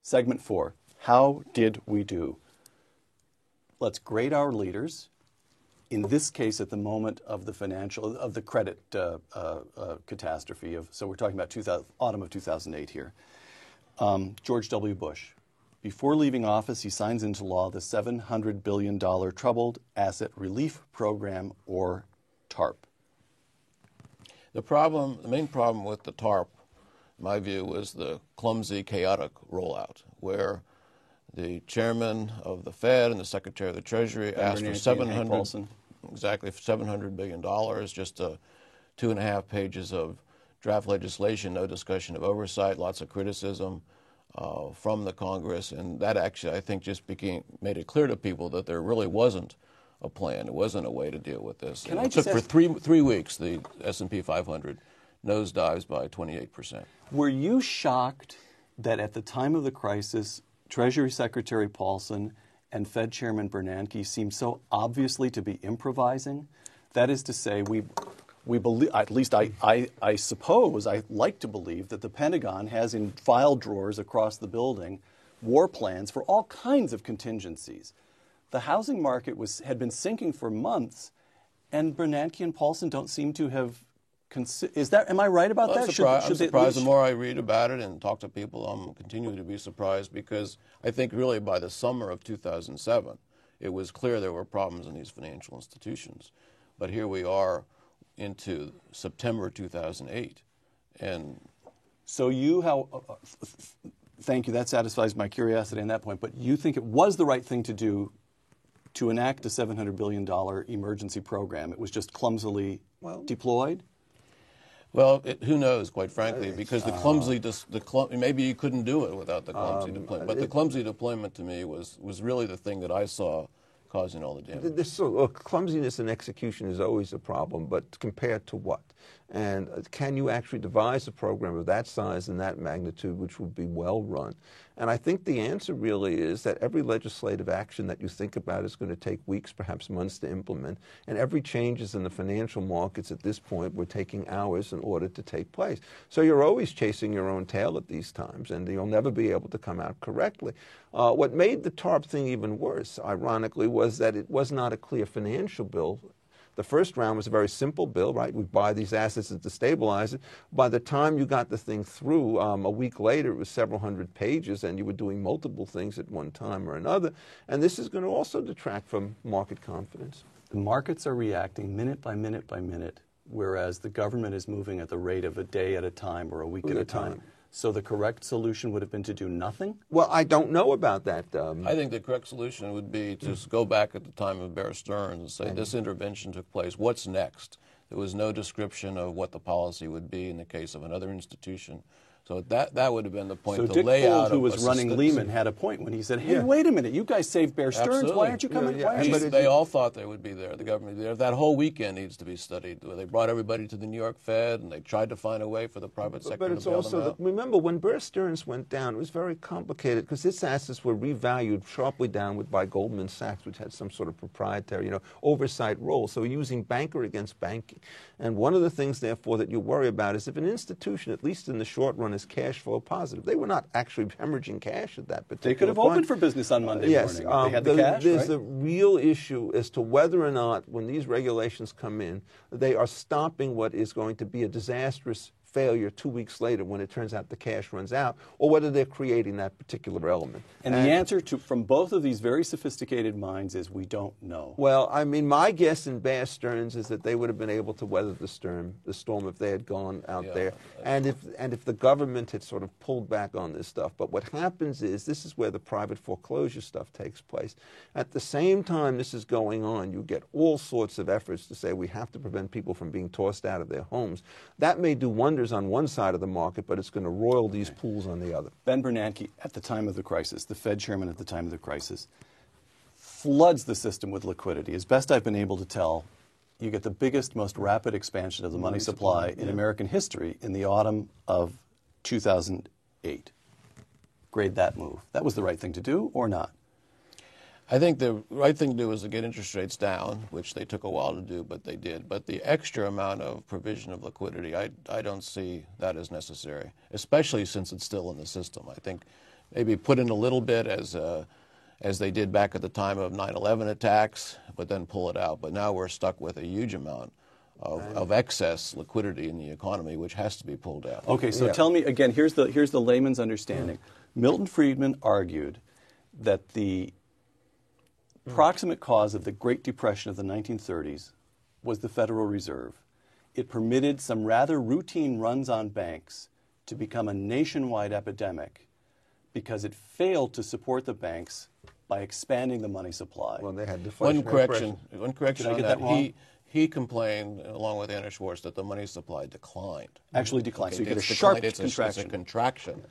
Segment 4, how did we do? Let's grade our leaders. In this case, at the moment of the credit catastrophe. So we're talking about autumn of 2008 here. George W. Bush. Before leaving office, he signs into law the $700 billion Troubled Asset Relief Program, or TARP. The main problem with the TARP, in my view, was the clumsy, chaotic rollout, where the chairman of the Fed and the secretary of the Treasury asked for $700 billion, just 2.5 pages of draft legislation, no discussion of oversight, lots of criticism from the Congress, and that actually, I think, just made it clear to people that there really wasn't a plan. It wasn't a way to deal with this. It took for three weeks, the S&P 500 nosedives by 28%. Were you shocked that at the time of the crisis, Treasury Secretary Paulson and Fed Chairman Bernanke seemed so obviously to be improvising? That is to say, we believe, at least I suppose, I like to believe that the Pentagon has in file drawers across the building war plans for all kinds of contingencies. The housing market had been sinking for months, and Bernanke and Paulson don't seem to have am I right about that? I'm surprised. The more I read about it and talk to people, I'm continuing to be surprised, because I think really by the summer of 2007, it was clear there were problems in these financial institutions. But here we are into September 2008. And so thank you, that satisfies my curiosity on that point, but you think it was the right thing to do to enact a $700 billion emergency program? It was just clumsily deployed? Well, who knows, quite frankly, because maybe you couldn't do it without the clumsy deployment. But the clumsy deployment to me was really the thing that I saw causing all the damage. Clumsiness in execution is always a problem, but compared to what? And can you actually devise a program of that size and that magnitude which would be well run? And I think the answer really is that every legislative action that you think about is going to take weeks, perhaps months to implement, and every changes in the financial markets at this point were taking hours in order to take place. So you're always chasing your own tail at these times, and you'll never be able to come out correctly. What made the TARP thing even worse, ironically, was that it was not a clear financial bill. The first round was a very simple bill, right? We buy these assets to stabilize it. By the time you got the thing through, a week later, it was several hundred pages, and you were doing multiple things at one time or another. And this is going to also detract from market confidence. The markets are reacting minute by minute by minute, whereas the government is moving at the rate of a day at a time or a week at a time. So the correct solution would have been to do nothing? Well, I don't know about that. I think the correct solution would be to go back at the time of Bear Stearns and say, this intervention took place. What's next? There was no description of what the policy would be in the case of another institution. So that would have been the point. So Dick Fuld, who was running Lehman, had a point when he said, hey, wait a minute, you guys saved Bear Stearns. Absolutely. Why aren't you coming? They all thought they would be there, the government. That whole weekend needs to be studied. They brought everybody to the New York Fed, and they tried to find a way for the private sector to bail them out. Remember, when Bear Stearns went down, it was very complicated because its assets were revalued sharply downward by Goldman Sachs, which had some sort of proprietary, oversight role. So using banker against banking. And one of the things, therefore, that you worry about is if an institution, at least in the short run, is cash flow positive. They were not actually hemorrhaging cash at that particular point. They could have opened for business on Monday morning. They had the cash, there's a real issue as to whether or not, when these regulations come in, they are stopping what is going to be a disastrous failure 2 weeks later when it turns out the cash runs out, or whether they're creating that particular element. And the answer from both of these very sophisticated minds is we don't know. Well, I mean, my guess in Bear Stearns is that they would have been able to weather the storm if they had gone out there, and if the government had sort of pulled back on this stuff. But what happens is, this is where the private foreclosure stuff takes place. At the same time this is going on, you get all sorts of efforts to say we have to prevent people from being tossed out of their homes. That may do wonders on one side of the market, but it's going to roil these pools on the other. Ben Bernanke, at the time of the crisis, the Fed chairman at the time of the crisis, floods the system with liquidity. As best I've been able to tell, you get the biggest, most rapid expansion of the money supply in American history in the autumn of 2008. Grade that move. That was the right thing to do, or not? I think the right thing to do was to get interest rates down, which they took a while to do, but they did. But the extra amount of provision of liquidity, I don't see that as necessary, especially since it's still in the system. I think maybe put in a little bit as they did back at the time of 9/11 attacks, but then pull it out. But now we're stuck with a huge amount of excess liquidity in the economy, which has to be pulled out. Okay, so tell me again. Here's the layman's understanding. Milton Friedman argued that the proximate cause of the Great Depression of the 1930s was the Federal Reserve. It permitted some rather routine runs on banks to become a nationwide epidemic because it failed to support the banks by expanding the money supply. Well, they had One deflationary correction pressure. on get that. that wrong? He complained, along with Anna Schwartz, that the money supply declined. Actually declined. So you get a It's sharp declined. It's contraction. a contraction.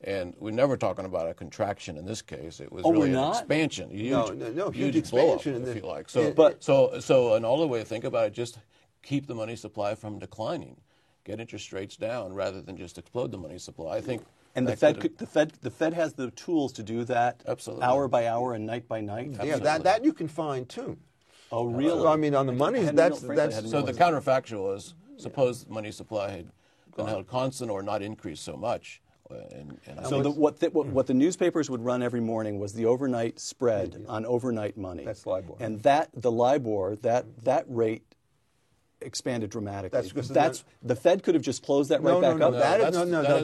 And we're never talking about a contraction in this case. It was Oh, really we're an not? expansion. Huge blow-up, expansion in if the- you like. So, But- so another way to think about it, just keep the money supply from declining. Get interest rates down rather than just explode the money supply. I think. And the Fed has the tools to do that Absolutely. hour by hour and night by night. Yeah, that you can find too. Oh, really? I mean, on the money, that's So the counterfactual is, suppose the money supply had been held constant or not increased so much. So what the newspapers would run every morning was the overnight spread on overnight money. That's LIBOR. And the LIBOR, that rate expanded dramatically. That's because the Fed could have just closed that right back up. that has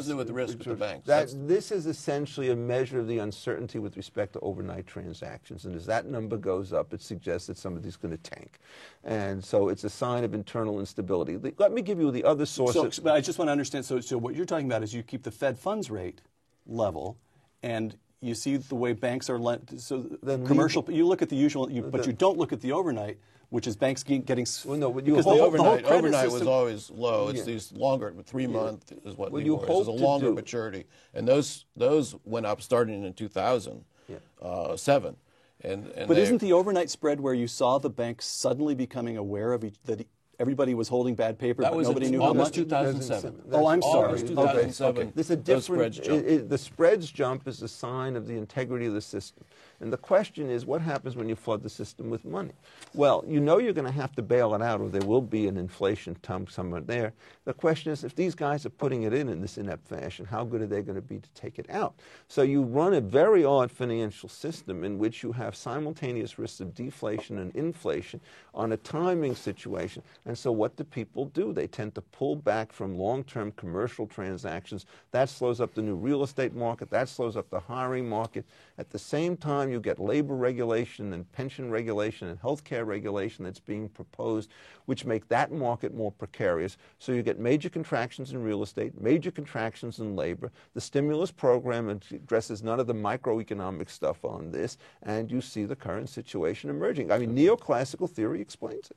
to do with the risk of the banks. This is essentially a measure of the uncertainty with respect to overnight transactions. And as that number goes up, it suggests that somebody's going to tank. And so it's a sign of internal instability. Let me give you the other source. But I just want to understand, so what you're talking about is you keep the Fed funds rate level, and you see the way banks are lent. So commercial, you look at the usual, but you don't look at the overnight, which is banks getting. Well, no, but because the overnight was always low. It's these longer, 3 month is what you LIBOR hope is. It's a to longer do. maturity, and those went up starting in 2007. But isn't the overnight spread where you saw the banks suddenly becoming aware of that everybody was holding bad paper, but nobody knew how much? 2007. Oh, I'm sorry. August 2007. Okay. This is a different. The spreads jump is a sign of the integrity of the system. And the question is, what happens when you flood the system with money? Well, you know you're going to have to bail it out, or there will be an inflation somewhere there. The question is, if these guys are putting it in this inept fashion, how good are they going to be to take it out? So you run a very odd financial system in which you have simultaneous risks of deflation and inflation on a timing situation. And so what do people do? They tend to pull back from long-term commercial transactions. That slows up the new real estate market. That slows up the hiring market. At the same time, you get labor regulation and pension regulation and healthcare regulation that's being proposed, which make that market more precarious. So you get major contractions in real estate, major contractions in labor. The stimulus program addresses none of the microeconomic stuff on this, and you see the current situation emerging. I mean, neoclassical theory explains it.